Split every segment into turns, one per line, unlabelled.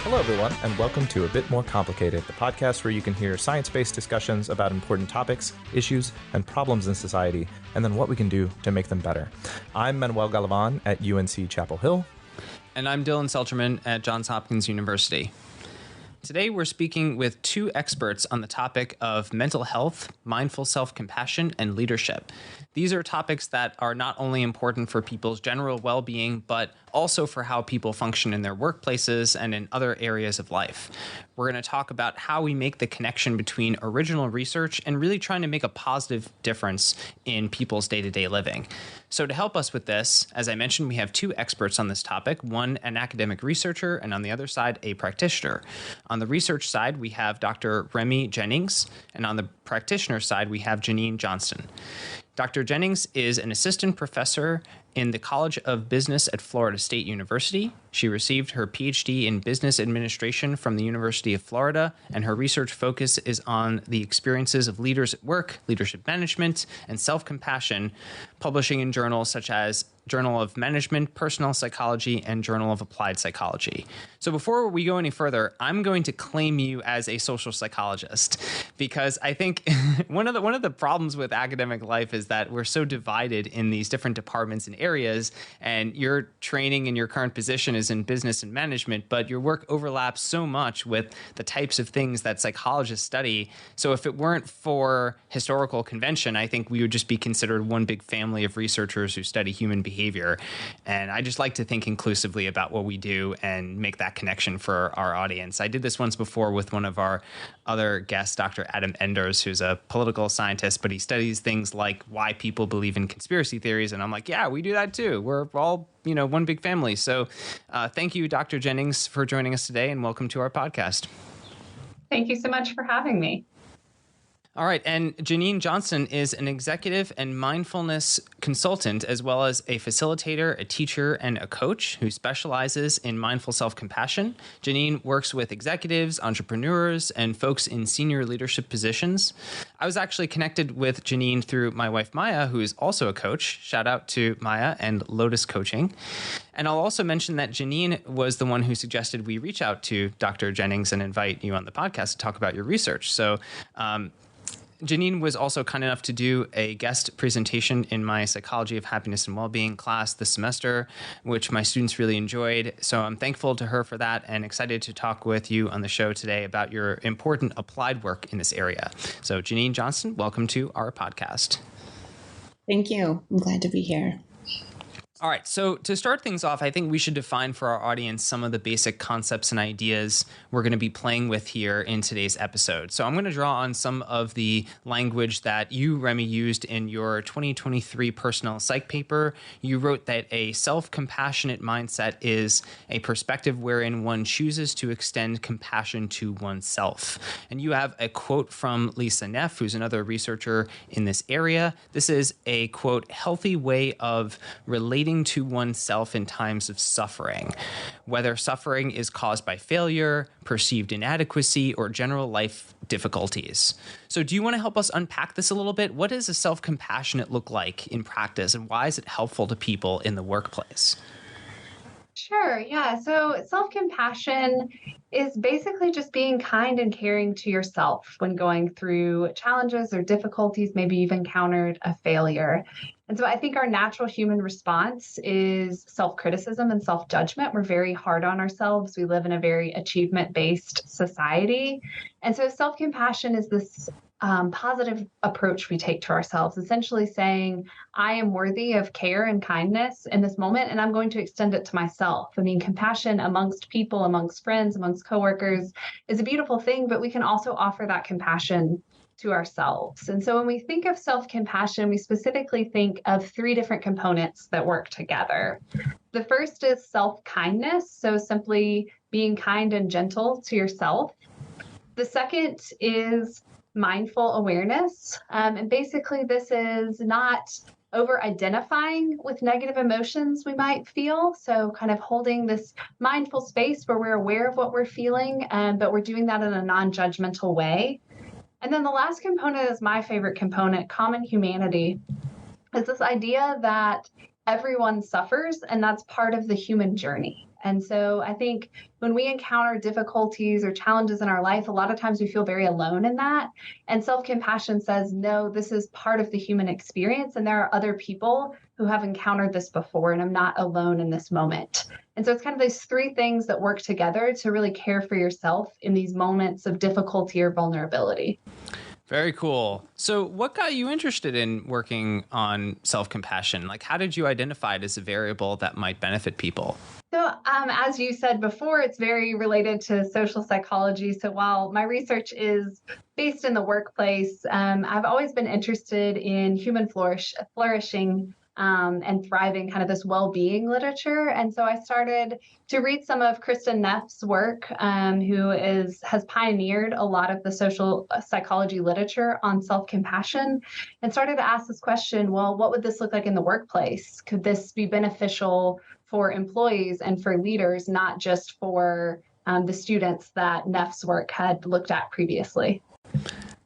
Hello, everyone, and welcome to A Bit More Complicated, the podcast where you can hear science-based discussions about important topics, issues, and problems in society, and then what we can do to make them better. I'm Manuel Galavan at UNC Chapel Hill.
And I'm Dylan Selterman at Johns Hopkins University. Today, we're speaking with two experts on the topic of mental health, mindful self-compassion, and leadership. These are topics that are not only important for people's general well-being, but also for how people function in their workplaces and in other areas of life. We're going to talk about how we make the connection between original research and really trying to make a positive difference in people's day-to-day living. So to help us with this, as I mentioned, we have two experts on this topic, one an academic researcher and on the other side, a practitioner. On the research side, we have Dr. Remy Jennings, and on the practitioner side, we have Janine Johnston. Dr. Jennings is an assistant professor in the College of Business at Florida State University. She received her PhD in business administration from the University of Florida, and her research focus is on the experiences of leaders at work, leadership management, and self-compassion, publishing in journals such as Journal of Management, Personal Psychology, and Journal of Applied Psychology. So before we go any further, I'm going to claim you as a social psychologist, because I think one of the problems with academic life is that we're so divided in these different departments and areas, and your training in your current position is in business and management, but your work overlaps so much with the types of things that psychologists study. So if it weren't for historical convention, I think we would just be considered one big family of researchers who study human behavior. And I just like to think inclusively about what we do and make that connection for our audience. I did this once before with one of our other guests, Dr. Adam Enders, who's a political scientist, but he studies things like why people believe in conspiracy theories. And I'm like, yeah, we do that too. We're all, one big family. So thank you, Dr. Jennings, for joining us today, and welcome to our podcast.
Thank you so much for having me.
All right. And Janine Johnston is an executive and mindfulness consultant, as well as a facilitator, a teacher, and a coach who specializes in mindful self-compassion. Janine works with executives, entrepreneurs, and folks in senior leadership positions. I was actually connected with Janine through my wife, Maya, who is also a coach. Shout out to Maya and Lotus Coaching. And I'll also mention that Janine was the one who suggested we reach out to Dr. Jennings and invite you on the podcast to talk about your research. So, Janine was also kind enough to do a guest presentation in my Psychology of Happiness and Wellbeing class this semester, which my students really enjoyed. So I'm thankful to her for that and excited to talk with you on the show today about your important applied work in this area. So Janine Johnston, welcome to our podcast.
Thank you. I'm glad to be here.
All right. So to start things off, I think we should define for our audience some of the basic concepts and ideas we're going to be playing with here in today's episode. So I'm going to draw on some of the language that you, Remy, used in your 2023 Personal Psych paper. You wrote that a self-compassionate mindset is a perspective wherein one chooses to extend compassion to oneself. And you have a quote from Lisa Neff, who's another researcher in this area. This is a, quote, healthy way of relating to oneself in times of suffering, whether suffering is caused by failure, perceived inadequacy, or general life difficulties. So do you want to help us unpack this a little bit? What does a self-compassionate look like in practice, and why is it helpful to people in the workplace?
Sure. Yeah. So self-compassion is basically just being kind and caring to yourself when going through challenges or difficulties, maybe you've encountered a failure. And so I think our natural human response is self-criticism and self-judgment. We're very hard on ourselves. We live in a very achievement-based society. And so self-compassion is this positive approach we take to ourselves, essentially saying, I am worthy of care and kindness in this moment, and I'm going to extend it to myself. I mean, compassion amongst people, amongst friends, amongst coworkers is a beautiful thing, but we can also offer that compassion to ourselves. And so when we think of self-compassion, we specifically think of three different components that work together. The first is self-kindness, so simply being kind and gentle to yourself. The second is mindful awareness. And basically, this is not over identifying with negative emotions we might feel. So, kind of holding this mindful space where we're aware of what we're feeling, but we're doing that in a non judgmental way. And then the last component is my favorite component, common humanity. Is this idea that everyone suffers, and that's part of the human journey. And so I think when we encounter difficulties or challenges in our life, a lot of times we feel very alone in that. And self-compassion says, no, this is part of the human experience. And there are other people who have encountered this before, and I'm not alone in this moment. And so it's kind of these three things that work together to really care for yourself in these moments of difficulty or vulnerability.
Very cool. So what got you interested in working on self-compassion? Like, how did you identify it as a variable that might benefit people?
So as you said before, it's very related to social psychology. So while my research is based in the workplace, I've always been interested in human flourishing and thriving, kind of this well-being literature. And so I started to read some of Kristin Neff's work, who has pioneered a lot of the social psychology literature on self-compassion, and started to ask this question, well, what would this look like in the workplace? Could this be beneficial for employees and for leaders, not just for the students that Neff's work had looked at previously?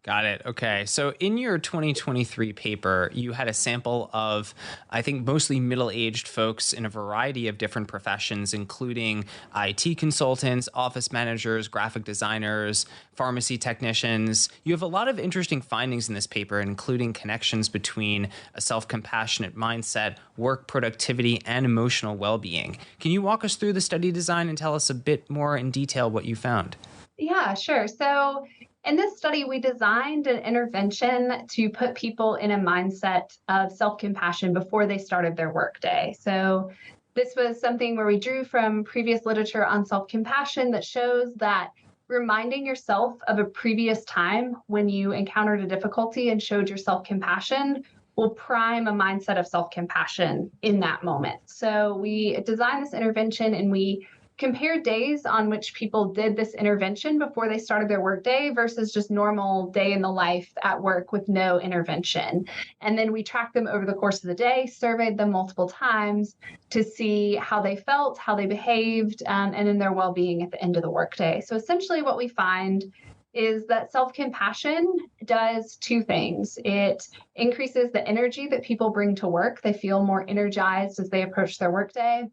Got it. Okay. So in your 2023 paper, you had a sample of, I think, mostly middle-aged folks in a variety of different professions, including IT consultants, office managers, graphic designers, pharmacy technicians. You have a lot of interesting findings in this paper, including connections between a self-compassionate mindset, work productivity, and emotional well-being. Can you walk us through the study design and tell us a bit more in detail what you found?
Yeah, sure. So in this study, we designed an intervention to put people in a mindset of self-compassion before they started their workday. So this was something where we drew from previous literature on self-compassion that shows that reminding yourself of a previous time when you encountered a difficulty and showed your self-compassion will prime a mindset of self-compassion in that moment. So we designed this intervention, and we compared days on which people did this intervention before they started their workday versus just normal day in the life at work with no intervention. And then we tracked them over the course of the day, surveyed them multiple times to see how they felt, how they behaved, and then their well-being at the end of the workday. So essentially what we find is that self-compassion does two things. It increases the energy that people bring to work. They feel more energized as they approach their workday,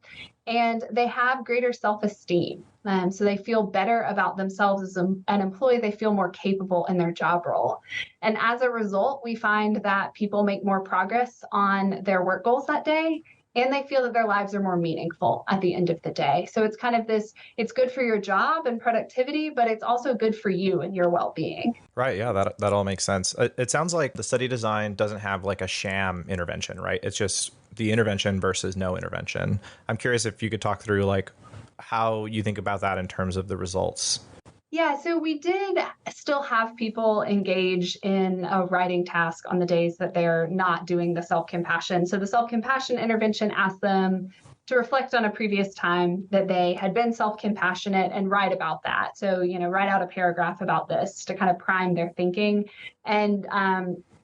and they have greater self-esteem. So they feel better about themselves as an employee. They feel more capable in their job role. And as a result, we find that people make more progress on their work goals that day, and they feel that their lives are more meaningful at the end of the day. So it's kind of this, it's good for your job and productivity, but it's also good for you and your well-being.
Right. Yeah, that all makes sense. It sounds like the study design doesn't have like a sham intervention, right? It's just the intervention versus no intervention. I'm curious if you could talk through like how you think about that in terms of the results.
Yeah, so we did still have people engage in a writing task on the days that they're not doing the self-compassion. So the self-compassion intervention asked them to reflect on a previous time that they had been self-compassionate and write about that. So, write out a paragraph about this to kind of prime their thinking. And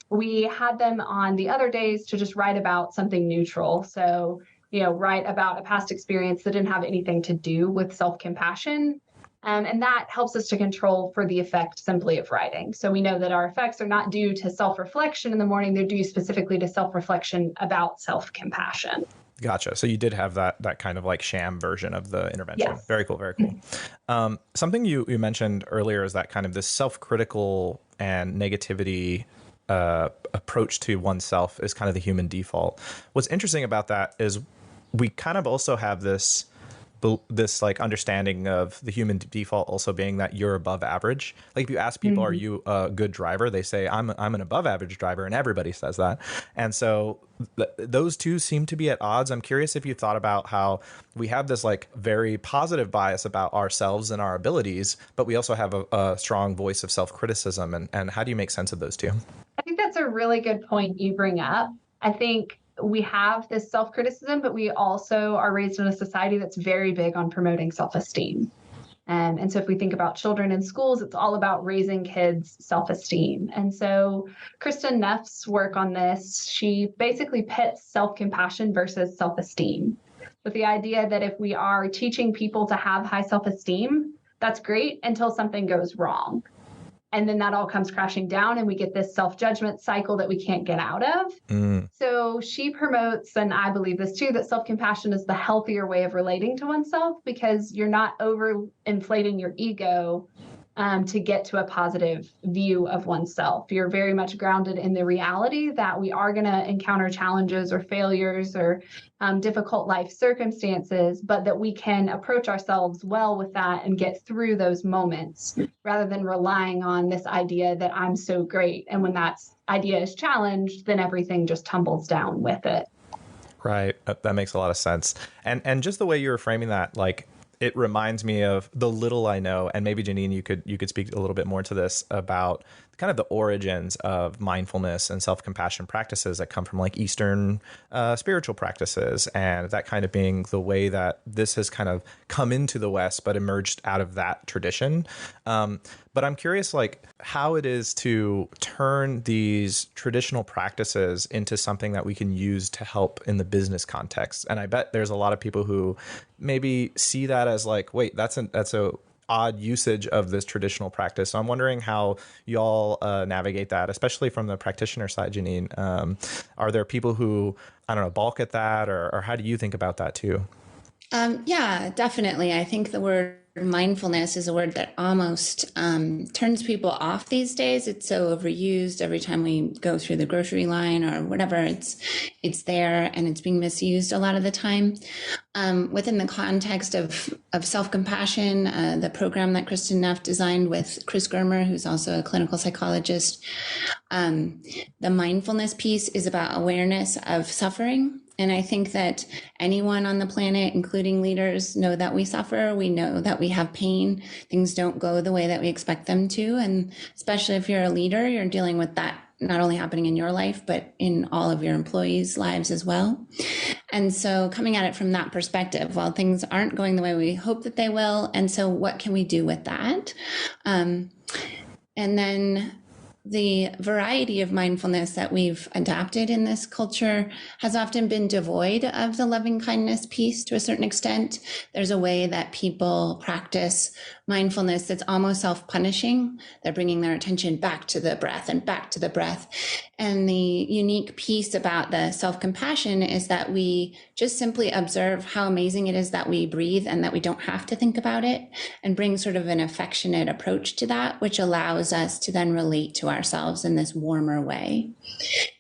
we had them on the other days to just write about something neutral. So, write about a past experience that didn't have anything to do with self-compassion. And that helps us to control for the effect simply of writing. So we know that our effects are not due to self-reflection in the morning. They're due specifically to self-reflection about self-compassion.
Gotcha. So you did have that kind of like sham version of the intervention.
Yes.
Very cool. Very cool. Something you mentioned earlier is that kind of this self-critical and negativity approach to oneself is kind of the human default. What's interesting about that is we kind of also have this like understanding of the human default also being that you're above average. Like if you ask people, are you a good driver? They say, I'm an above average driver, and everybody says that. And so those two seem to be at odds. I'm curious if you thought about how we have this like very positive bias about ourselves and our abilities, but we also have a strong voice of self-criticism. And how do you make sense of those two?
I think that's a really good point you bring up. I think we have this self-criticism, but we also are raised in a society that's very big on promoting self-esteem. And so if we think about children in schools, it's all about raising kids' self-esteem. And so Kristen Neff's work on this, she basically pits self-compassion versus self-esteem, with the idea that if we are teaching people to have high self-esteem, that's great until something goes wrong. And then that all comes crashing down and we get this self-judgment cycle that we can't get out of. So she promotes, and I believe this too, that self-compassion is the healthier way of relating to oneself, because you're not overinflating your ego to get to a positive view of oneself. You're very much grounded in the reality that we are going to encounter challenges or failures or difficult life circumstances, but that we can approach ourselves well with that and get through those moments rather than relying on this idea that I'm so great. And when that idea is challenged, then everything just tumbles down with it.
Right. That makes a lot of sense. And just the way you were framing that, like, it reminds me of the little I know, and maybe Janine, you could speak a little bit more to this about kind of the origins of mindfulness and self-compassion practices that come from like Eastern spiritual practices, and that kind of being the way that this has kind of come into the West, but emerged out of that tradition. But I'm curious, like, how it is to turn these traditional practices into something that we can use to help in the business context. And I bet there's a lot of people who maybe see that as like, wait, that's a odd usage of this traditional practice. So I'm wondering how y'all navigate that, especially from the practitioner side, Janine. Are there people who, I don't know, balk at that, or how do you think about that too?
Yeah, definitely. I think the word mindfulness is a word that almost turns people off these days. It's so overused. Every time we go through the grocery line or whatever, it's there and it's being misused a lot of the time. Within the context of self-compassion, the program that Kristen Neff designed with Chris Germer, who's also a clinical psychologist, the mindfulness piece is about awareness of suffering. And I think that anyone on the planet, including leaders, know that we suffer. We know that we have pain. Things don't go the way that we expect them to. And especially if you're a leader, you're dealing with that not only happening in your life, but in all of your employees' lives as well. And so coming at it from that perspective, well, things aren't going the way we hope that they will. And so what can we do with that? And then the variety of mindfulness that we've adopted in this culture has often been devoid of the loving kindness piece to a certain extent. There's a way that people practice mindfulness that's almost self-punishing. They're bringing their attention back to the breath and back to the breath. And the unique piece about the self-compassion is that we just simply observe how amazing it is that we breathe and that we don't have to think about it, and bring sort of an affectionate approach to that, which allows us to then relate to ourselves in this warmer way.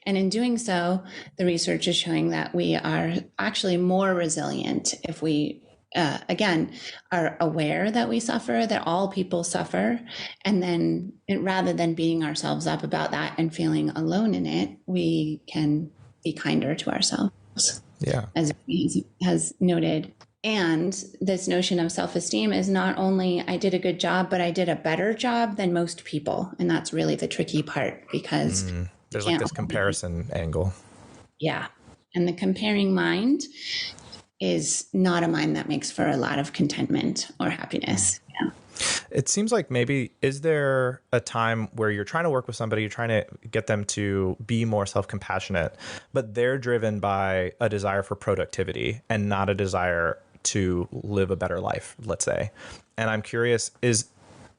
And in doing so, the research is showing that we are actually more resilient if we again, are aware that we suffer, that all people suffer. And then rather than beating ourselves up about that and feeling alone in it, we can be kinder to ourselves.
Yeah.
As he has noted. And this notion of self-esteem is not only I did a good job, but I did a better job than most people. And that's really the tricky part, because
there's like this comparison angle.
Yeah. And the comparing mind is not a mind that makes for a lot of contentment or happiness. Yeah.
It seems like maybe, is there a time where you're trying to work with somebody, you're trying to get them to be more self-compassionate, but they're driven by a desire for productivity and not a desire to live a better life, let's say. And I'm curious, is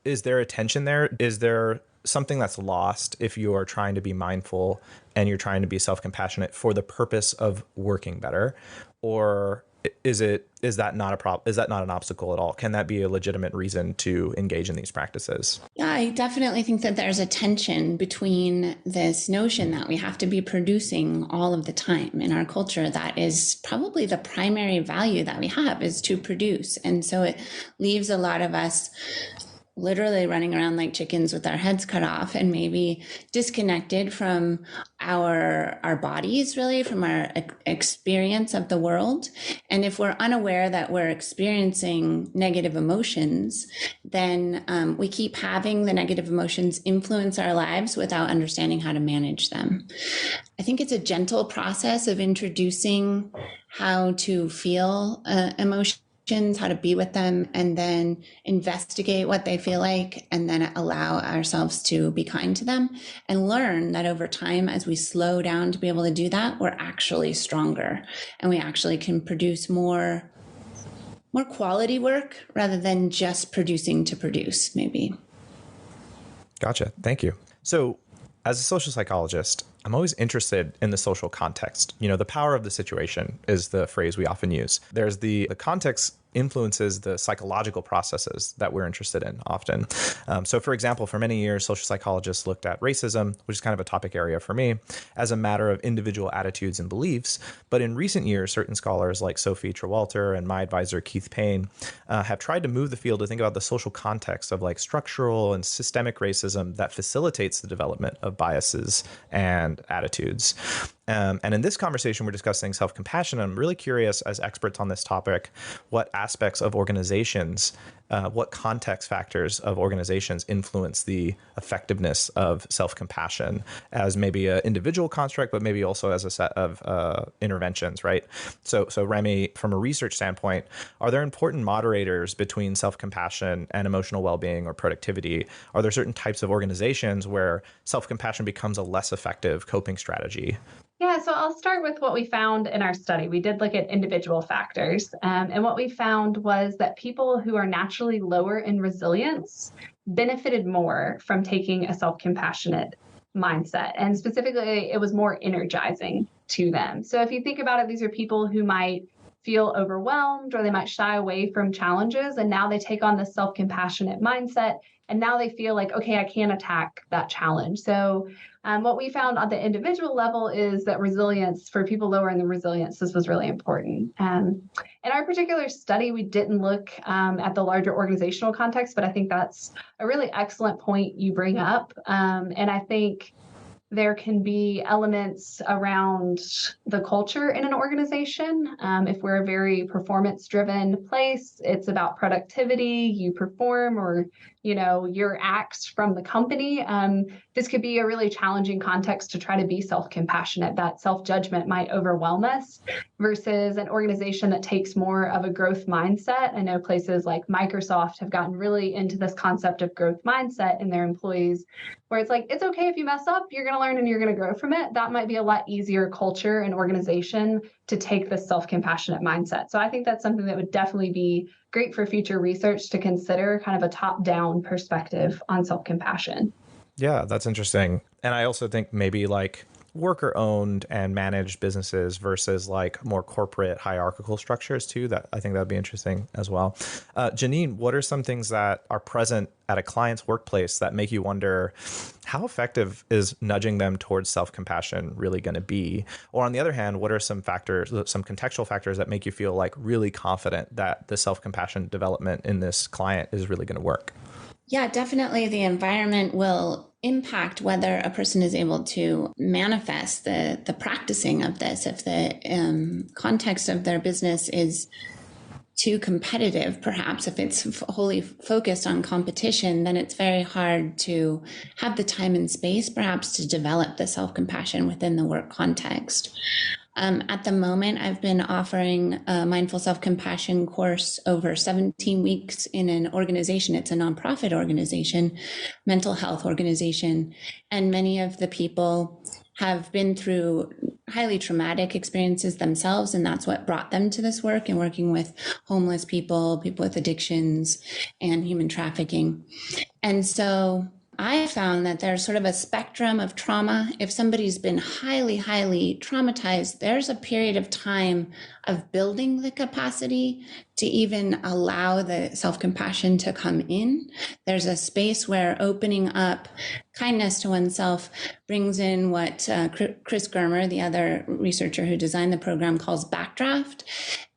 there a tension there? Is there something that's lost if you are trying to be mindful and you're trying to be self-compassionate for the purpose of working better? Or is that not a problem? Is that not an obstacle at all? Can that be a legitimate reason to engage in these practices?
Yeah, I definitely think that there's a tension between this notion that we have to be producing all of the time in our culture. That is probably the primary value that we have, is to produce. And so it leaves a lot of us literally running around like chickens with our heads cut off, and maybe disconnected from our bodies, really, from our experience of the world. And if we're unaware that we're experiencing negative emotions, then we keep having the negative emotions influence our lives without understanding how to manage them. I think it's a gentle process of introducing how to feel emotions how to be with them, and then investigate what they feel like, and then allow ourselves to be kind to them and learn that over time, as we slow down to be able to do that, we're actually stronger and we actually can produce more quality work rather than just producing to produce, maybe.
Gotcha. Thank you. So as a social psychologist, I'm always interested in the social context. The power of the situation is the phrase we often use. There's the context influences the psychological processes that we're interested in often. So for example, for many years, social psychologists looked at racism, which is kind of a topic area for me, as a matter of individual attitudes and beliefs. But in recent years, certain scholars like Sophie Trewalter and my advisor, Keith Payne, have tried to move the field to think about the social context of like structural and systemic racism that facilitates the development of biases and attitudes. And in this conversation, we're discussing self-compassion. I'm really curious, as experts on this topic, what aspects of organizations, what context factors of organizations influence the effectiveness of self-compassion as maybe an individual construct, but maybe also as a set of interventions, right? So Remy, from a research standpoint, are there important moderators between self-compassion and emotional well-being or productivity? Are there certain types of organizations where self-compassion becomes a less effective coping strategy?
Yeah, so I'll start with what we found in our study. We did look at individual factors, and what we found was that people who are naturally lower in resilience benefited more from taking a self-compassionate mindset, and specifically, it was more energizing to them. So if you think about it, these are people who might feel overwhelmed or they might shy away from challenges, and now they take on this self-compassionate mindset, and now they feel like, okay, I can attack that challenge. So what we found on the individual level is that resilience, for people lower in the resilience, this was really important. In our particular study, we didn't look at the larger organizational context, but I think that's a really excellent point you bring up. And I think there can be elements around the culture in an organization. If we're a very performance-driven place, it's about productivity, you perform, or your acts from the company. This could be a really challenging context to try to be self-compassionate. That self-judgment might overwhelm us versus an organization that takes more of a growth mindset. I know places like Microsoft have gotten really into this concept of growth mindset in their employees, where it's like, it's okay if you mess up, you're going to learn and you're going to grow from it. That might be a lot easier culture and organization to take this self-compassionate mindset. So I think that's something that would definitely be great for future research to consider, kind of a top-down perspective on self-compassion.
Yeah, that's interesting. And I also think maybe like worker-owned and managed businesses versus like more corporate hierarchical structures too. That I think that'd be interesting as well. Janine, what are some things that are present at a client's workplace that make you wonder how effective is nudging them towards self-compassion really going to be? Or on the other hand, what are some factors, some contextual factors that make you feel like really confident that the self-compassion development in this client is really going to work?
Yeah, definitely the environment will impact whether a person is able to manifest the practicing of this. If the context of their business is too competitive, perhaps if it's wholly focused on competition, then it's very hard to have the time and space perhaps to develop the self-compassion within the work context. At the moment, I've been offering a mindful self-compassion course over 17 weeks in an organization. It's a nonprofit organization, mental health organization, and many of the people have been through highly traumatic experiences themselves, and that's what brought them to this work and working with homeless people, people with addictions, and human trafficking. And so I found that there's sort of a spectrum of trauma. If somebody's been highly, highly traumatized, there's a period of time of building the capacity to even allow the self-compassion to come in. There's a space where opening up kindness to oneself brings in what Chris Germer, the other researcher who designed the program, calls backdraft.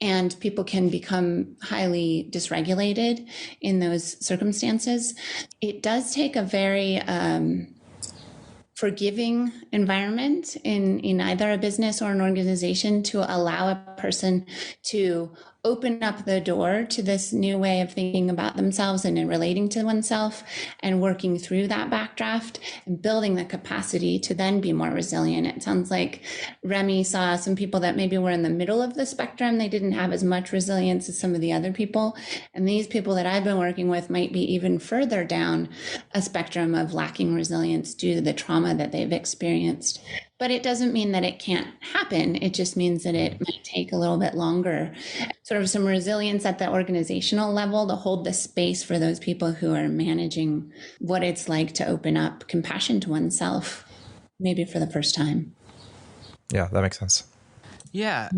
And people can become highly dysregulated in those circumstances. It does take a very forgiving environment in either a business or an organization to allow a person to open up the door to this new way of thinking about themselves and in relating to oneself, and working through that backdraft and building the capacity to then be more resilient. It sounds like Remy saw some people that maybe were in the middle of the spectrum. They didn't have as much resilience as some of the other people. And these people that I've been working with might be even further down a spectrum of lacking resilience due to the trauma that they've experienced. But it doesn't mean that it can't happen. It just means that it might take a little bit longer. Sort of some resilience at the organizational level to hold the space for those people who are managing what it's like to open up compassion to oneself, maybe for the first time.
Yeah, that makes sense.
Yeah.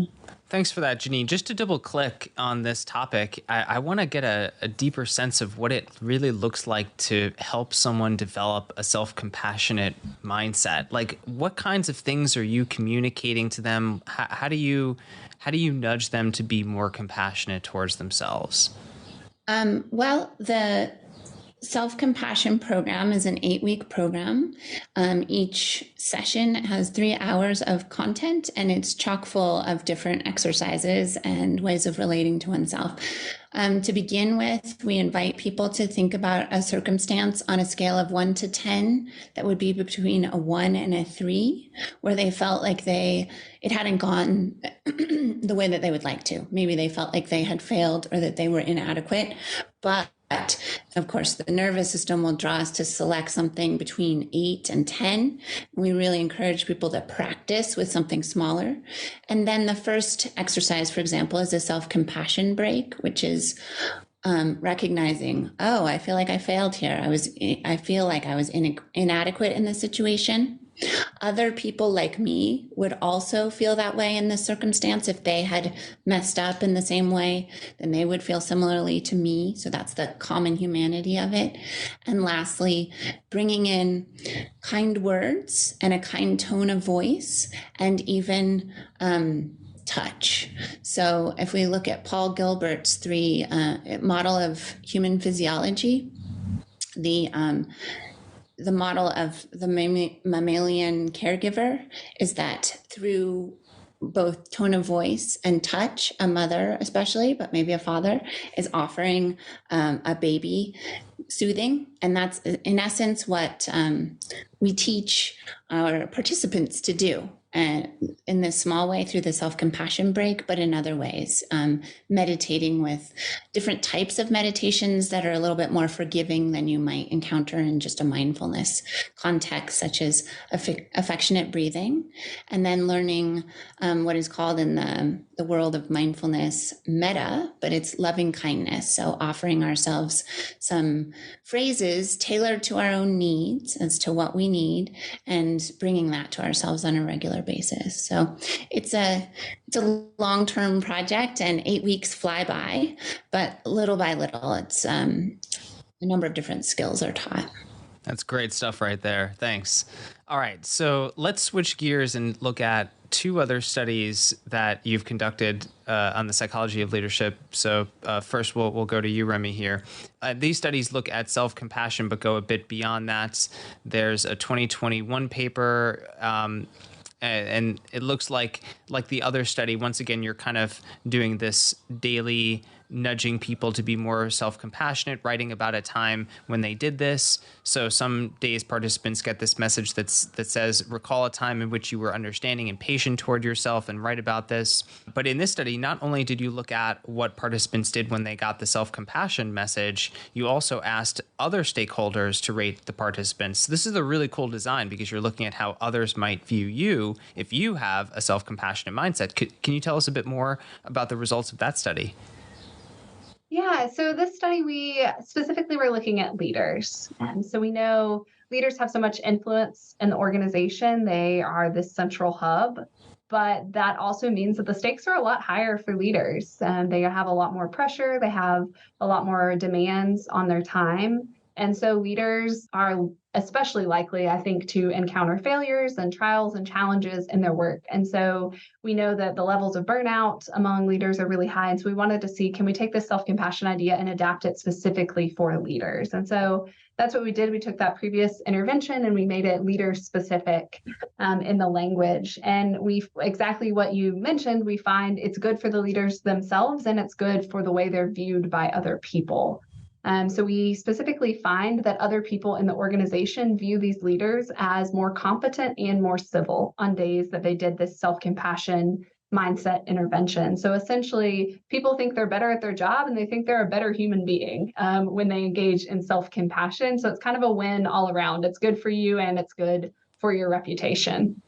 Thanks for that, Janine. Just to double click on this topic, I want to get a deeper sense of what it really looks like to help someone develop a self-compassionate mindset. Like, what kinds of things are you communicating to them? How do you nudge them to be more compassionate towards themselves?
Well, the Self-Compassion program is an 8-week program. Each session has 3 hours of content, and it's chock full of different exercises and ways of relating to oneself. To begin with, we invite people to think about a circumstance on a scale of 1 to 10 that would be between a 1 and a 3, where they felt like it hadn't gone the way that they would like to. Maybe they felt like they had failed or that they were inadequate, but of course, the nervous system will draw us to select something between 8 and 10. We really encourage people to practice with something smaller. And then the first exercise, for example, is a self-compassion break, which is recognizing, oh, I feel like I failed here. I feel like I was inadequate in this situation. Other people like me would also feel that way in this circumstance. If they had messed up in the same way, then they would feel similarly to me. So that's the common humanity of it. And lastly, bringing in kind words and a kind tone of voice, and even touch. So if we look at Paul Gilbert's 3 model of human physiology, the model of the mammalian caregiver is that through both tone of voice and touch, a mother especially, but maybe a father, is offering a baby soothing. And that's in essence what we teach our participants to do. In this small way through the self-compassion break, but in other ways, meditating with different types of meditations that are a little bit more forgiving than you might encounter in just a mindfulness context, such as affectionate breathing, and then learning what is called in the world of mindfulness metta, but it's loving kindness. So offering ourselves some phrases tailored to our own needs as to what we need, and bringing that to ourselves on a regular basis. So it's a long-term project, and 8 weeks fly by, but little by little, it's a number of different skills are taught.
That's great stuff right there. Thanks. All right, so let's switch gears and look at 2 other studies that you've conducted on the psychology of leadership. So first, we'll go to you, Remy, here. These studies look at self-compassion, but go a bit beyond that. There's a 2021 paper, and it looks like the other study, once again, you're kind of doing this daily nudging people to be more self-compassionate, writing about a time when they did this. So some days participants get this message that says, recall a time in which you were understanding and patient toward yourself, and write about this. But in this study, not only did you look at what participants did when they got the self-compassion message, you also asked other stakeholders to rate the participants. This is a really cool design because you're looking at how others might view you if you have a self-compassionate mindset. Can you tell us a bit more about the results of that study?
Yeah, so this study, we specifically were looking at leaders. So we know leaders have so much influence in the organization. They are this central hub, but that also means that the stakes are a lot higher for leaders. They have a lot more pressure. They have a lot more demands on their time. And so leaders are especially likely, I think, to encounter failures and trials and challenges in their work. And so we know that the levels of burnout among leaders are really high. And so we wanted to see, can we take this self-compassion idea and adapt it specifically for leaders? And so that's what we did. We took that previous intervention and we made it leader specific in the language. And exactly what you mentioned, we find it's good for the leaders themselves and it's good for the way they're viewed by other people. So we specifically find that other people in the organization view these leaders as more competent and more civil on days that they did this self-compassion mindset intervention. So essentially, people think they're better at their job and they think they're a better human being when they engage in self-compassion. So it's kind of a win all around. It's good for you and it's good for your reputation.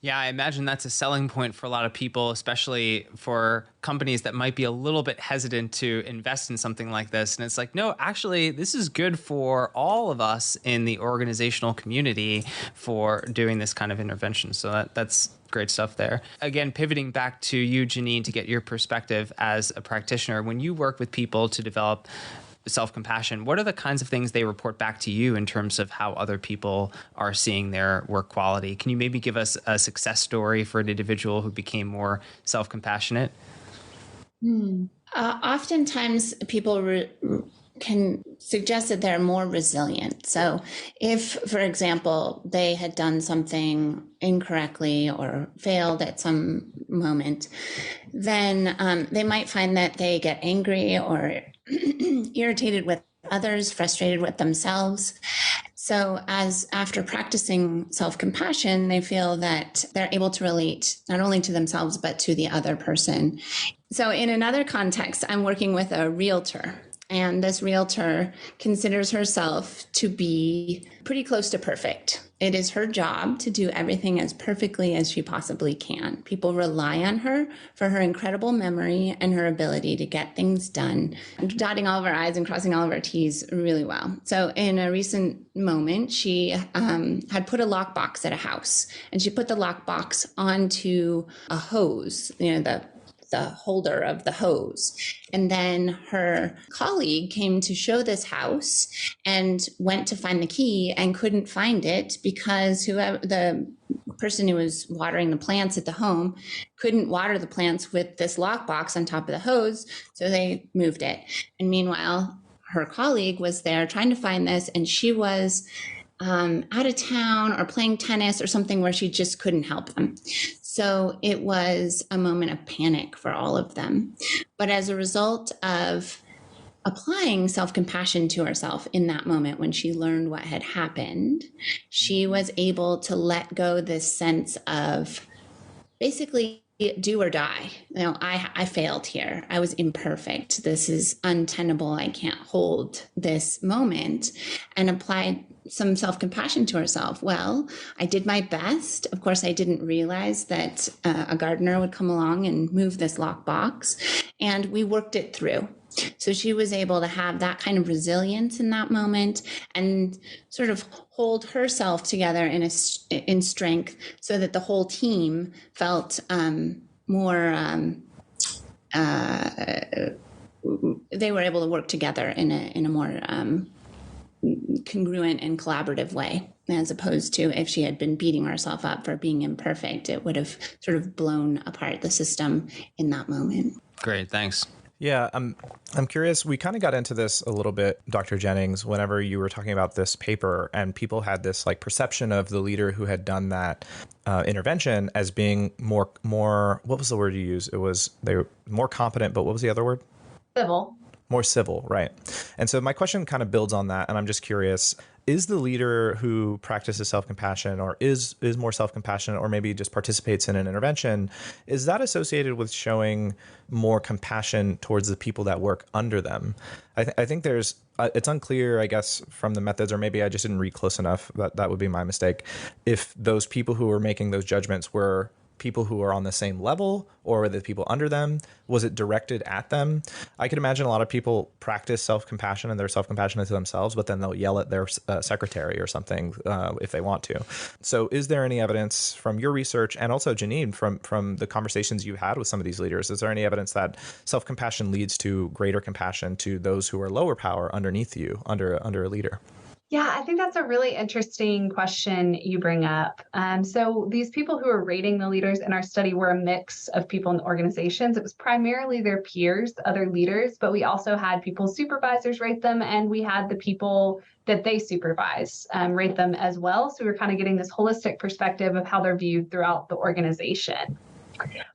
Yeah, I imagine that's a selling point for a lot of people, especially for companies that might be a little bit hesitant to invest in something like this. And it's like, no, actually, this is good for all of us in the organizational community for doing this kind of intervention. So that's great stuff there. Again, pivoting back to you, Janine, to get your perspective as a practitioner, when you work with people to develop self-compassion, what are the kinds of things they report back to you in terms of how other people are seeing their work quality? Can you maybe give us a success story for an individual who became more self-compassionate?
Oftentimes people can suggest that they're more resilient. So if, for example, they had done something incorrectly or failed at some moment, then they might find that they get angry or irritated with others, frustrated with themselves. So after practicing self-compassion, they feel that they're able to relate not only to themselves, but to the other person. So in another context, I'm working with a realtor. And this realtor considers herself to be pretty close to perfect. It is her job to do everything as perfectly as she possibly can. People rely on her for her incredible memory and her ability to get things done, dotting all of our I's and crossing all of our T's really well. So in a recent moment, she had put a lockbox at a house, and she put the lockbox onto a hose, the holder of the hose. And then her colleague came to show this house and went to find the key and couldn't find it because the person who was watering the plants at the home couldn't water the plants with this lockbox on top of the hose. So they moved it. And meanwhile, her colleague was there trying to find this, and she was out of town or playing tennis or something where she just couldn't help them. So it was a moment of panic for all of them. But as a result of applying self-compassion to herself in that moment, when she learned what had happened, she was able to let go this sense of basically do or die. I failed here. I was imperfect. This is untenable. I can't hold this moment, and applied some self-compassion to herself. Well, I did my best. Of course, I didn't realize that a gardener would come along and move this lockbox, and we worked it through. So she was able to have that kind of resilience in that moment and sort of hold herself together in strength, so that the whole team felt more. They were able to work together in a more congruent and collaborative way, as opposed to if she had been beating herself up for being imperfect, it would have sort of blown apart the system in that moment.
Great, thanks.
Yeah, I'm curious. We kind of got into this a little bit, Dr. Jennings, whenever you were talking about this paper, and people had this like perception of the leader who had done that intervention as being more. What was the word you used? They were more competent, but what was the other word?
Civil.
More civil, right. And so my question kind of builds on that, and I'm just curious, is the leader who practices self-compassion or is more self-compassionate, or maybe just participates in an intervention, is that associated with showing more compassion towards the people that work under them? I think there's, it's unclear, I guess, from the methods, or maybe I just didn't read close enough, that would be my mistake, if those people who were making those judgments were people who are on the same level, or were the people under them? Was it directed at them? I could imagine a lot of people practice self-compassion and they're self-compassionate to themselves, but then they'll yell at their secretary or something if they want to. So is there any evidence from your research, and also Janine, from the conversations you had with some of these leaders, is there any evidence that self-compassion leads to greater compassion to those who are lower power underneath you, under a leader?
Yeah, I think that's a really interesting question you bring up. So these people who were rating the leaders in our study were a mix of people in organizations. It was primarily their peers, other leaders, but we also had people's supervisors rate them, and we had the people that they supervise rate them as well. So we were kind of getting this holistic perspective of how they're viewed throughout the organization.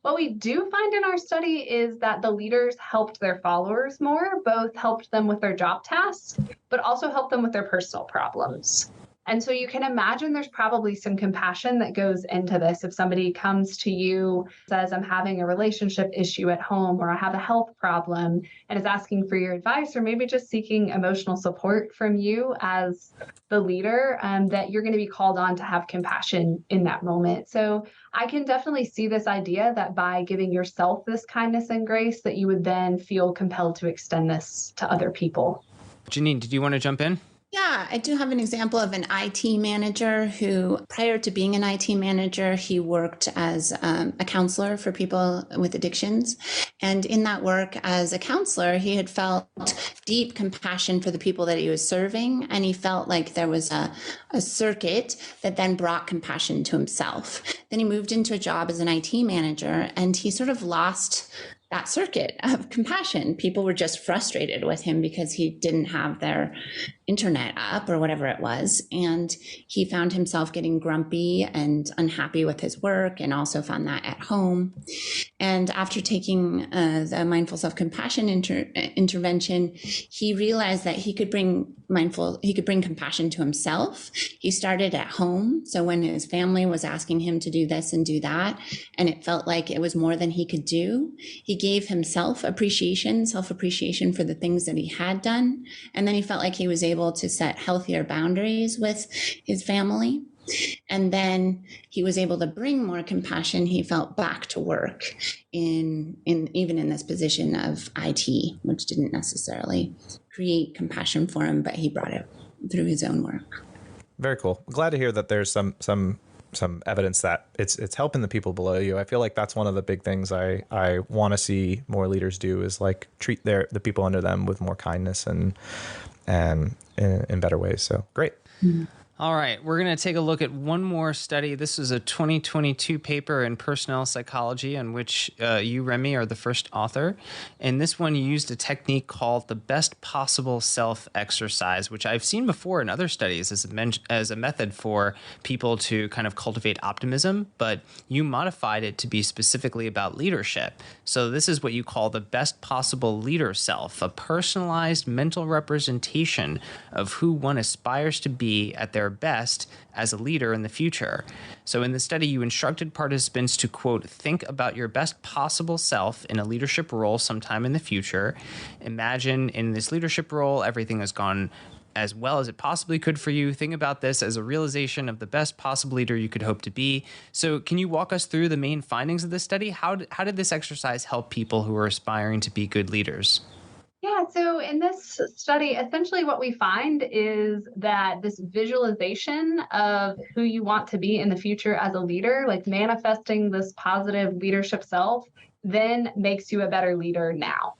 What we do find in our study is that the leaders helped their followers more, both helped them with their job tasks, but also helped them with their personal problems. And so you can imagine there's probably some compassion that goes into this. If somebody comes to you, says, I'm having a relationship issue at home, or I have a health problem, and is asking for your advice, or maybe just seeking emotional support from you as the leader, that you're going to be called on to have compassion in that moment. So I can definitely see this idea that by giving yourself this kindness and grace, that you would then feel compelled to extend this to other people.
Janine, did you want to jump in?
Yeah, I do have an example of an IT manager who, prior to being an IT manager, he worked as a counselor for people with addictions. And in that work as a counselor, he had felt deep compassion for the people that he was serving. And he felt like there was a circuit that then brought compassion to himself. Then he moved into a job as an IT manager, and he sort of lost that circuit of compassion. People were just frustrated with him because he didn't have their internet up or whatever it was. And he found himself getting grumpy and unhappy with his work, and also found that at home. And after taking the mindful self-compassion intervention, he realized that he could bring compassion to himself. He started at home. So when his family was asking him to do this and do that, and it felt like it was more than he could do, he gave himself self-appreciation for the things that he had done. And then he felt like he was able to set healthier boundaries with his family. And then he was able to bring more compassion, he felt, back to work in even in this position of IT, which didn't necessarily create compassion for him, but he brought it through his own work.
Very cool. Glad to hear that there's some evidence that it's helping the people below you. I feel like that's one of the big things I want to see more leaders do, is like treat the people under them with more kindness and in better ways. So great.
Mm-hmm.
All right, we're going to take a look at one more study. This is a 2022 paper in Personnel Psychology, on which you, Remy, are the first author. And this one used a technique called the best possible self exercise, which I've seen before in other studies as a method for people to kind of cultivate optimism, but you modified it to be specifically about leadership. So this is what you call the best possible leader self, a personalized mental representation of who one aspires to be at their best as a leader in the future. So in the study, you instructed participants to, quote, think about your best possible self in a leadership role sometime in the future. Imagine in this leadership role, everything has gone as well as it possibly could for you. Think about this as a realization of the best possible leader you could hope to be. So can you walk us through the main findings of this study? How did this exercise help people who are aspiring to be good leaders?
Yeah, so in this study, essentially what we find is that this visualization of who you want to be in the future as a leader, like manifesting this positive leadership self, then makes you a better leader now.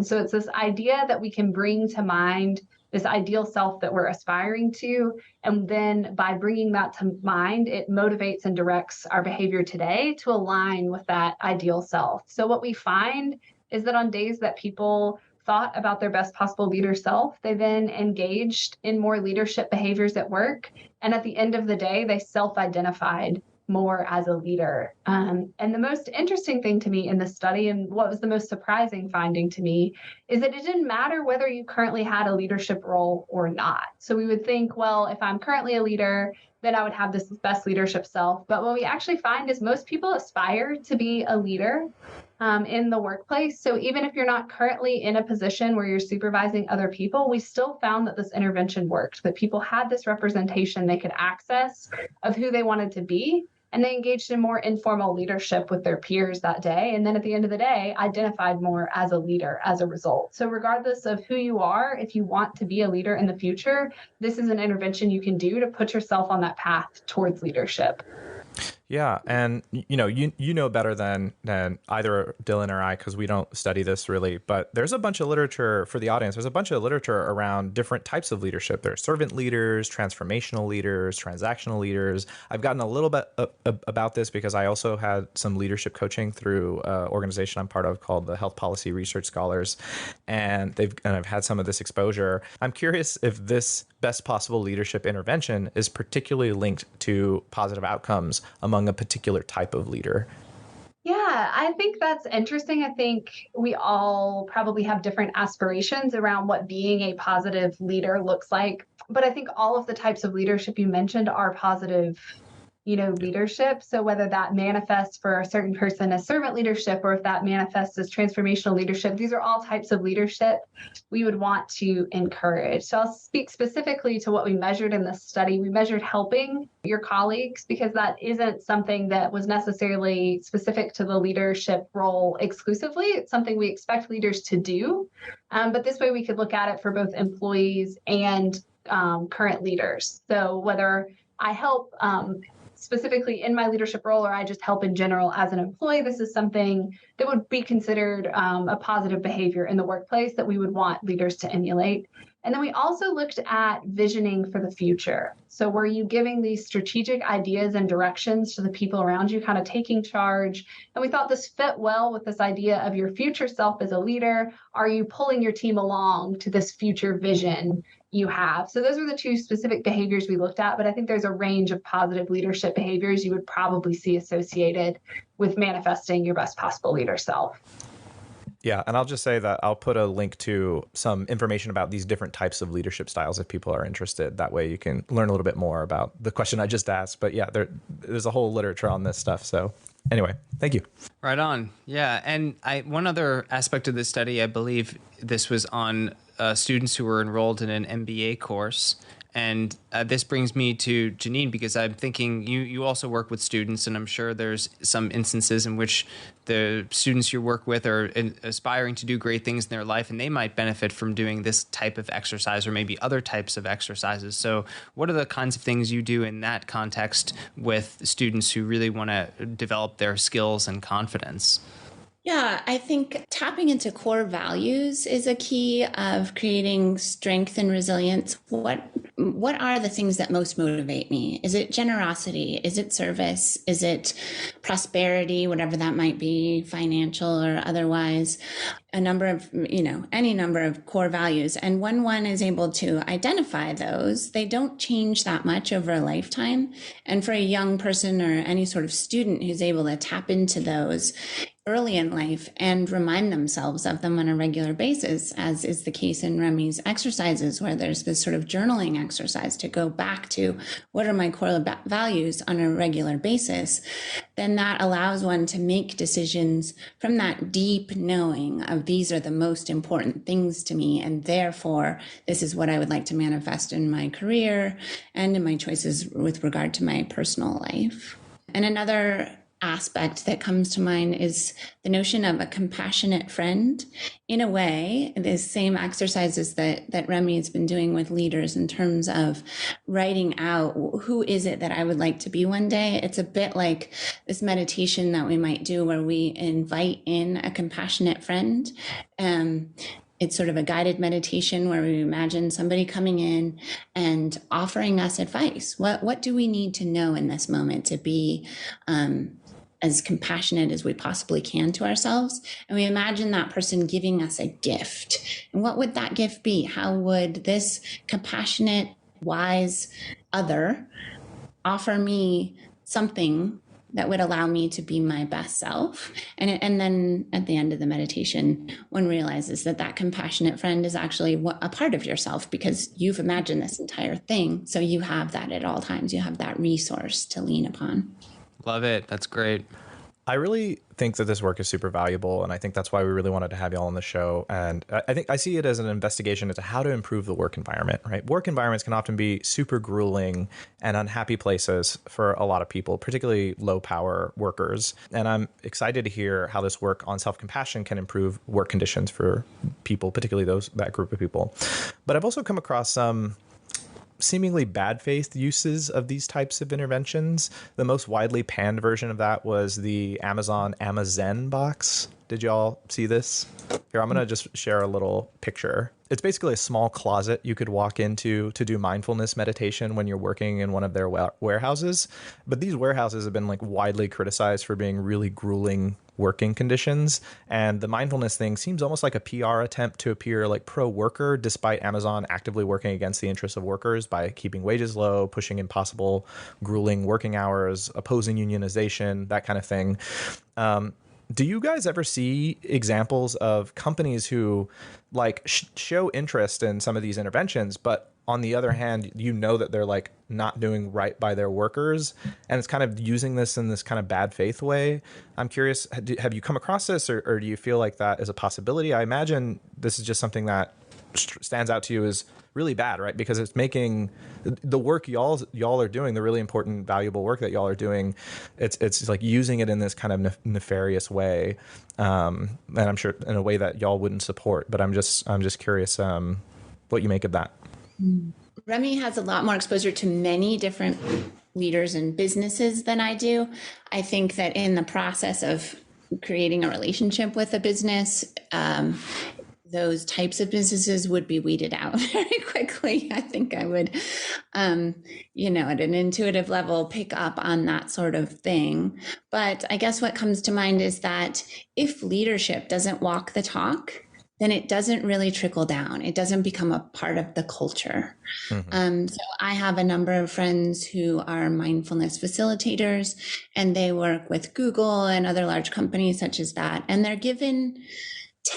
So it's this idea that we can bring to mind this ideal self that we're aspiring to. And then by bringing that to mind, it motivates and directs our behavior today to align with that ideal self. So what we find is that on days that people thought about their best possible leader self, they then engaged in more leadership behaviors at work. And at the end of the day, they self-identified more as a leader. And the most interesting thing to me in this study, and what was the most surprising finding to me, is that it didn't matter whether you currently had a leadership role or not. So we would think, well, if I'm currently a leader, then I would have this best leadership self. But what we actually find is most people aspire to be a leader in the workplace. So even if you're not currently in a position where you're supervising other people, we still found that this intervention worked, that people had this representation they could access of who they wanted to be. and they engaged in more informal leadership with their peers that day. And then at the end of the day, identified more as a leader as a result. So regardless of who you are, if you want to be a leader in the future, this is an intervention you can do to put yourself on that path towards leadership.
Yeah, and you know better than either Dylan or I, because we don't study this really, but there's a bunch of literature for the audience. There's a bunch of literature around different types of leadership. There's servant leaders, transformational leaders, transactional leaders. I've gotten a little bit about this because I also had some leadership coaching through an organization I'm part of called the Health Policy Research Scholars, and I've had some of this exposure. I'm curious if this best possible leadership intervention is particularly linked to positive outcomes among a particular type of leader.
Yeah, I think that's interesting. I think we all probably have different aspirations around what being a positive leader looks like. But I think all of the types of leadership you mentioned are positive, leadership. So whether that manifests for a certain person as servant leadership, or if that manifests as transformational leadership, these are all types of leadership we would want to encourage. So I'll speak specifically to what we measured in this study. We measured helping your colleagues, because that isn't something that was necessarily specific to the leadership role exclusively. It's something we expect leaders to do. But this way we could look at it for both employees and current leaders. So whether I help specifically in my leadership role, or I just help in general as an employee, this is something that would be considered a positive behavior in the workplace that we would want leaders to emulate. And then we also looked at visioning for the future. So were you giving these strategic ideas and directions to the people around you, kind of taking charge? And we thought this fit well with this idea of your future self as a leader. Are you pulling your team along to this future vision you have? So those are the two specific behaviors we looked at, but I think there's a range of positive leadership behaviors you would probably see associated with manifesting your best possible leader self.
Yeah, and I'll just say that I'll put a link to some information about these different types of leadership styles if people are interested. That way you can learn a little bit more about the question I just asked. But yeah, there's a whole literature on this stuff. So anyway, thank you.
Right on. Yeah. And one other aspect of this study, I believe this was on students who were enrolled in an MBA course. And this brings me to Janine, because I'm thinking you also work with students, and I'm sure there's some instances in which the students you work with are aspiring to do great things in their life, and they might benefit from doing this type of exercise or maybe other types of exercises. So what are the kinds of things you do in that context with students who really want to develop their skills and confidence?
Yeah, I think tapping into core values is a key of creating strength and resilience. What are the things that most motivate me? Is it generosity? Is it service? Is it prosperity, whatever that might be, financial or otherwise? A number of, any number of core values. And when one is able to identify those, they don't change that much over a lifetime. And for a young person or any sort of student who's able to tap into those early in life and remind themselves of them on a regular basis, as is the case in Remy's exercises, where there's this sort of journaling exercise to go back to what are my core values on a regular basis, then that allows one to make decisions from that deep knowing of these are the most important things to me, and therefore this is what I would like to manifest in my career and in my choices with regard to my personal life. And another aspect that comes to mind is the notion of a compassionate friend. In a way, the same exercises that Remy has been doing with leaders in terms of writing out who is it that I would like to be one day. It's a bit like this meditation that we might do where we invite in a compassionate friend. It's sort of a guided meditation where we imagine somebody coming in and offering us advice. What do we need to know in this moment to be as compassionate as we possibly can to ourselves? And we imagine that person giving us a gift. And what would that gift be? How would this compassionate, wise other offer me something that would allow me to be my best self? And then at the end of the meditation, one realizes that compassionate friend is actually a part of yourself, because you've imagined this entire thing. So you have that at all times. You have that resource to lean upon.
Love it. That's great.
I really think that this work is super valuable, and I think that's why we really wanted to have y'all on the show. And I think I see it as an investigation into how to improve the work environment, right? Work environments can often be super grueling and unhappy places for a lot of people, particularly low power workers. And I'm excited to hear how this work on self-compassion can improve work conditions for people, particularly that group of people. But I've also come across some seemingly bad faith uses of these types of interventions. The most widely panned version of that was the Amazon Amazen box. Did y'all see this? Here, I'm going to just share a little picture. It's basically a small closet you could walk into to do mindfulness meditation when you're working in one of their warehouses. But these warehouses have been like widely criticized for being really grueling working conditions. And the mindfulness thing seems almost like a PR attempt to appear like pro-worker, despite Amazon actively working against the interests of workers by keeping wages low, pushing impossible, grueling working hours, opposing unionization, that kind of thing. Do you guys ever see examples of companies who like show interest in some of these interventions, but on the other hand, you know that they're like not doing right by their workers, and it's kind of using this in this kind of bad faith way? I'm curious, have you come across this, or do you feel like that is a possibility? I imagine this is just something that stands out to you as really bad, right? Because it's making the work y'all are doing, the really important, valuable work that y'all are doing, it's like using it in this kind of nefarious way, and I'm sure in a way that y'all wouldn't support. But I'm just curious what you make of that.
Remy has a lot more exposure to many different leaders and businesses than I do. I think that in the process of creating a relationship with a business, those types of businesses would be weeded out very quickly. I think I would, at an intuitive level, pick up on that sort of thing. But I guess what comes to mind is that if leadership doesn't walk the talk, then it doesn't really trickle down. It doesn't become a part of the culture. Mm-hmm. So I have a number of friends who are mindfulness facilitators, and they work with Google and other large companies such as that. And they're given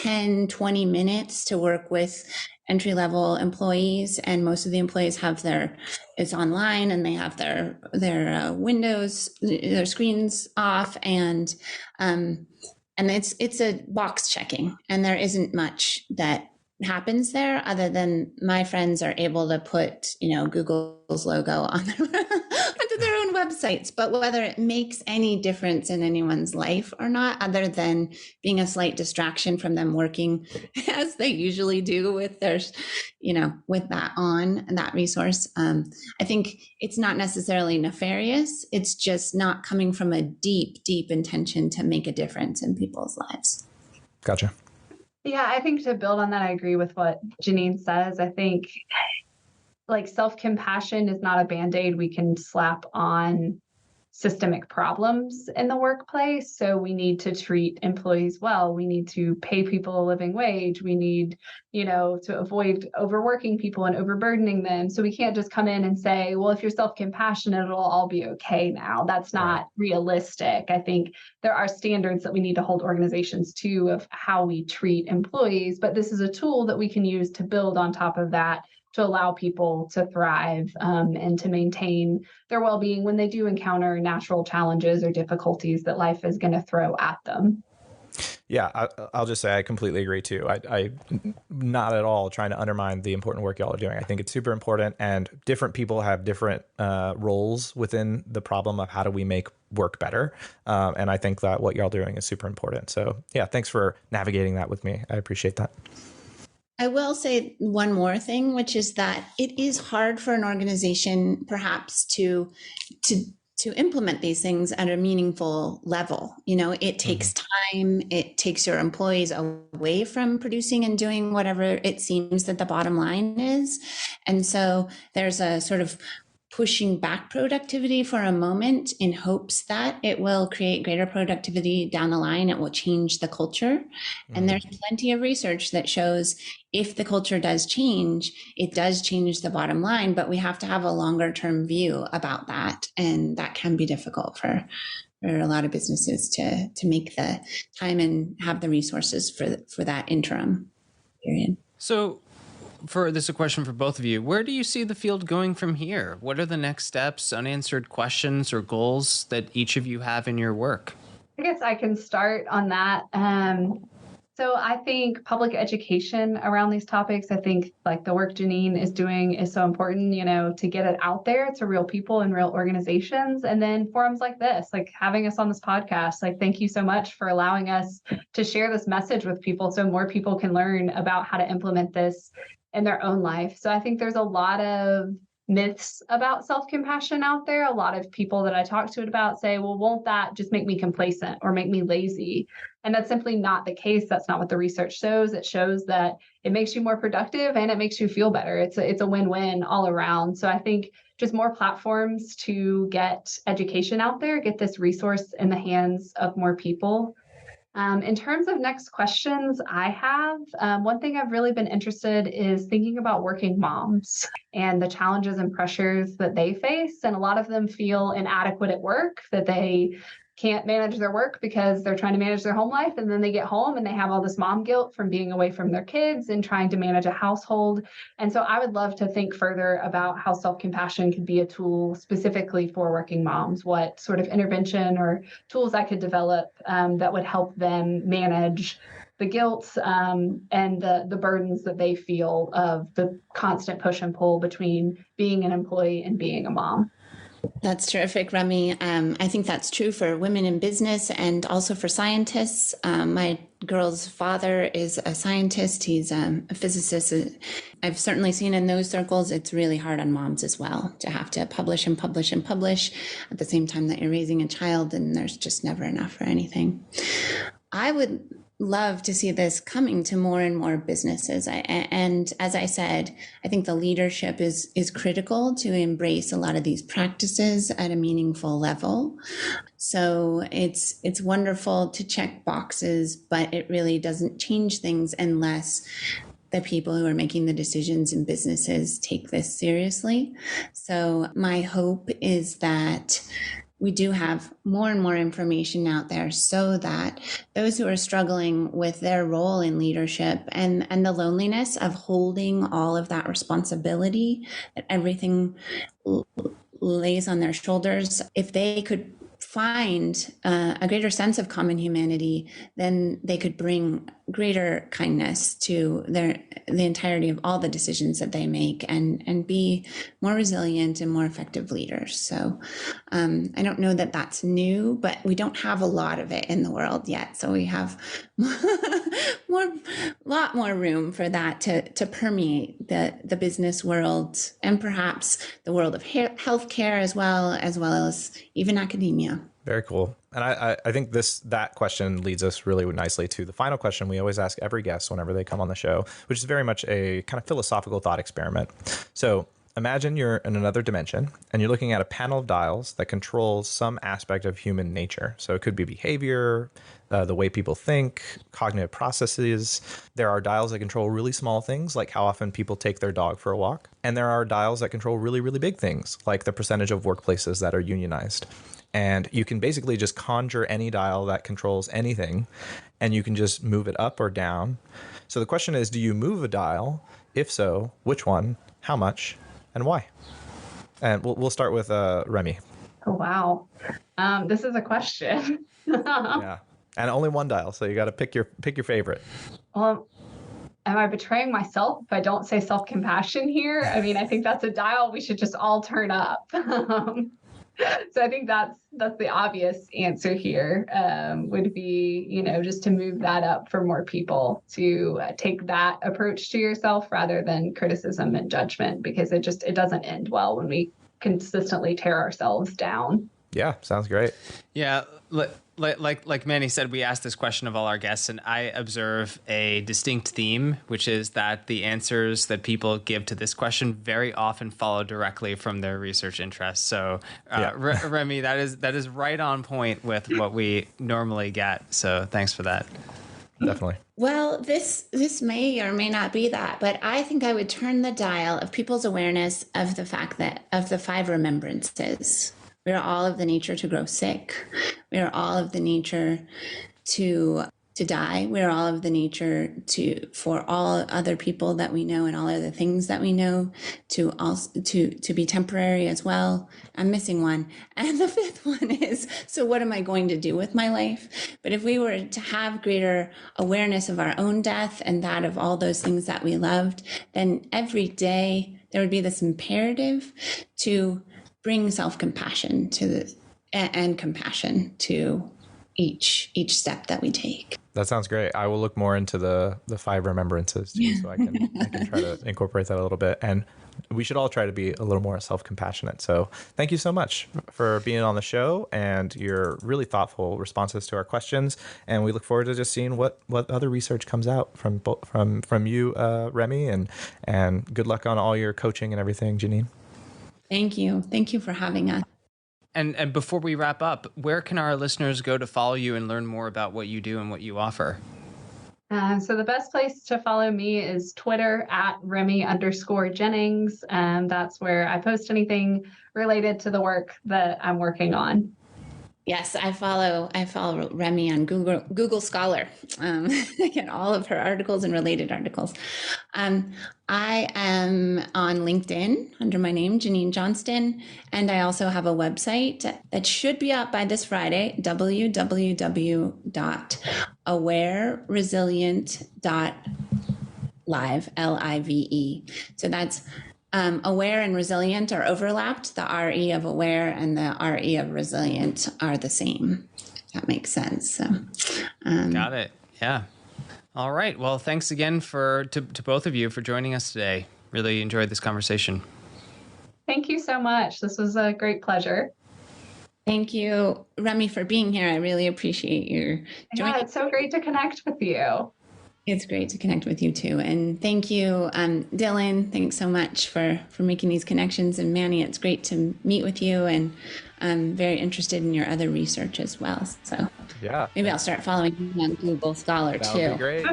10, 20 minutes to work with entry-level employees. And most of the employees it's online, and they have their windows, their screens off, and it's a box checking, and there isn't much that happens there other than my friends are able to put, Google's logo on onto their own websites. But whether it makes any difference in anyone's life or not, other than being a slight distraction from them working as they usually do with their, with that resource, I think it's not necessarily nefarious. It's just not coming from a deep, deep intention to make a difference in people's lives.
Gotcha.
Yeah, I think to build on that, I agree with what Janine says. I think like self-compassion is not a Band-Aid we can slap on systemic problems in the workplace. So we need to treat employees well. We need to pay people a living wage. We need, to avoid overworking people and overburdening them. So we can't just come in and say, well, if you're self-compassionate, it'll all be okay now. That's not realistic. I think there are standards that we need to hold organizations to of how we treat employees, but this is a tool that we can use to build on top of that, to allow people to thrive and to maintain their well-being when they do encounter natural challenges or difficulties that life is going to throw at them.
Yeah, I'll just say I completely agree too. I not at all trying to undermine the important work y'all are doing. I think it's super important, and different people have different roles within the problem of how do we make work better. And I think that what y'all are doing is super important. So yeah, thanks for navigating that with me. I appreciate that.
I will say one more thing, which is that it is hard for an organization perhaps to implement these things at a meaningful level. It takes time. It takes your employees away from producing and doing whatever it seems that the bottom line is. And so there's a sort of pushing back productivity for a moment in hopes that it will create greater productivity down the line. It will change the culture. And there's plenty of research that shows if the culture does change, it does change the bottom line, but we have to have a longer term view about that. And that can be difficult for a lot of businesses to make the time and have the resources for that interim period.
So this is a question for both of you. Where do you see the field going from here? What are the next steps, unanswered questions, or goals that each of you have in your work?
I guess I can start on that. So I think public education around these topics, I think like the work Janine is doing is so important, to get it out there to real people and real organizations. And then forums like this, like having us on this podcast, like thank you so much for allowing us to share this message with people so more people can learn about how to implement this in their own life. So I think there's a lot of myths about self-compassion out there. A lot of people that I talk to it about say, well, won't that just make me complacent or make me lazy? And that's simply not the case. That's not what the research shows. It shows that it makes you more productive and it makes you feel better. It's a win-win all around. So I think just more platforms to get education out there, get this resource in the hands of more people. In terms of next questions I have, one thing I've really been interested is thinking about working moms and the challenges and pressures that they face. And a lot of them feel inadequate at work, that they can't manage their work because they're trying to manage their home life. And then they get home and they have all this mom guilt from being away from their kids and trying to manage a household. And so I would love to think further about how self-compassion could be a tool specifically for working moms, what sort of intervention or tools I could develop that would help them manage the guilt and the burdens that they feel of the constant push and pull between being an employee and being a mom.
That's terrific, Remy. I think that's true for women in business and also for scientists. My girl's father is a scientist. He's a physicist. I've certainly seen in those circles, it's really hard on moms as well to have to publish and publish and publish at the same time that you're raising a child, and there's just never enough for anything. I would love to see this coming to more and more businesses. And as I said, I think the leadership is critical to embrace a lot of these practices at a meaningful level. So it's wonderful to check boxes, but it really doesn't change things unless the people who are making the decisions in businesses take this seriously. So my hope is that we do have more and more information out there so that those who are struggling with their role in leadership and the loneliness of holding all of that responsibility, that everything lays on their shoulders, if they could find a greater sense of common humanity, then they could bring greater kindness to the entirety of all the decisions that they make and be more resilient and more effective leaders. So I don't know that that's new, but we don't have a lot of it in the world yet. So we have lot more room for that to permeate the business world and perhaps the world of healthcare as well as even academia.
Very cool. And I think that question leads us really nicely to the final question we always ask every guest whenever they come on the show, which is very much a kind of philosophical thought experiment. So imagine you're in another dimension and you're looking at a panel of dials that controls some aspect of human nature. So it could be behavior, the way people think, cognitive processes. There are dials that control really small things, like how often people take their dog for a walk. And there are dials that control really, really big things, like the percentage of workplaces that are unionized. And you can basically just conjure any dial that controls anything, and you can just move it up or down. So the question is, do you move a dial? If so, which one, how much, and why? And we'll start with Remy.
Oh, wow. This is a question.
Yeah. And only one dial, so you got to pick your favorite.
Well, am I betraying myself if I don't say self-compassion here? I mean, I think that's a dial we should just all turn up. So I think that's the obvious answer here, would be, just to move that up for more people to take that approach to yourself rather than criticism and judgment, because it doesn't end well when we consistently tear ourselves down.
Yeah, sounds great.
Yeah, like Manny said, we asked this question of all our guests, and I observe a distinct theme, which is that the answers that people give to this question very often follow directly from their research interests. So, Remy, that is right on point with what we normally get. So, thanks for that.
Definitely.
Well, this may or may not be that, but I think I would turn the dial of people's awareness of the fact that of the 5 remembrances. We are all of the nature to grow sick. We are all of the nature to to die. We're all of the nature for all other people that we know and all other things that we know to also to be temporary as well. I'm missing one. And the fifth one is, so what am I going to do with my life? But if we were to have greater awareness of our own death and that of all those things that we loved, then every day there would be this imperative to bring self-compassion and compassion to each step that we take.
That sounds great. I will look more into the 5 remembrances too, so I can try to incorporate that a little bit. And we should all try to be a little more self-compassionate. So thank you so much for being on the show and your really thoughtful responses to our questions. And we look forward to just seeing what other research comes out from you, Remy, and good luck on all your coaching and everything, Janine.
Thank you. Thank you for having us.
And before we wrap up, where can our listeners go to follow you and learn more about what you do and what you offer?
So the best place to follow me is Twitter at Remy_Jennings. And that's where I post anything related to the work that I'm working on.
Yes, I follow Remy on Google Scholar. I get all of her articles and related articles. I am on LinkedIn under my name, Janine Johnston, and I also have a website that should be up by this Friday, www.awareresilient.live, Live. So that's aware and resilient are overlapped. The RE of aware and the RE of resilient are the same. If that makes sense. So,
got it. Yeah. All right. Well, thanks again to both of you for joining us today. Really enjoyed this conversation.
Thank you so much. This was a great pleasure.
Thank you, Remy, for being here. I really appreciate your joining.
Yeah, it's so great to connect with you.
It's great to connect with you too. And thank you, Dylan. Thanks so much for making these connections. And Manny, it's great to meet with you. And I'm very interested in your other research as well. So
yeah,
maybe I'll start following you on Google Scholar too.
That would be great.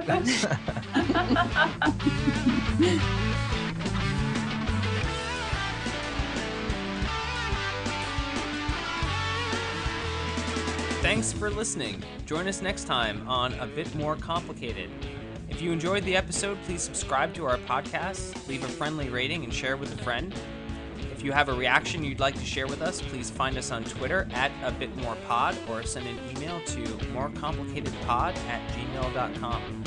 Thanks for listening. Join us next time on A Bit More Complicated. If you enjoyed the episode, please subscribe to our podcast, leave a friendly rating, and share with a friend. If you have a reaction you'd like to share with us, please find us on Twitter at abitmorepod or send an email to morecomplicatedpod@gmail.com.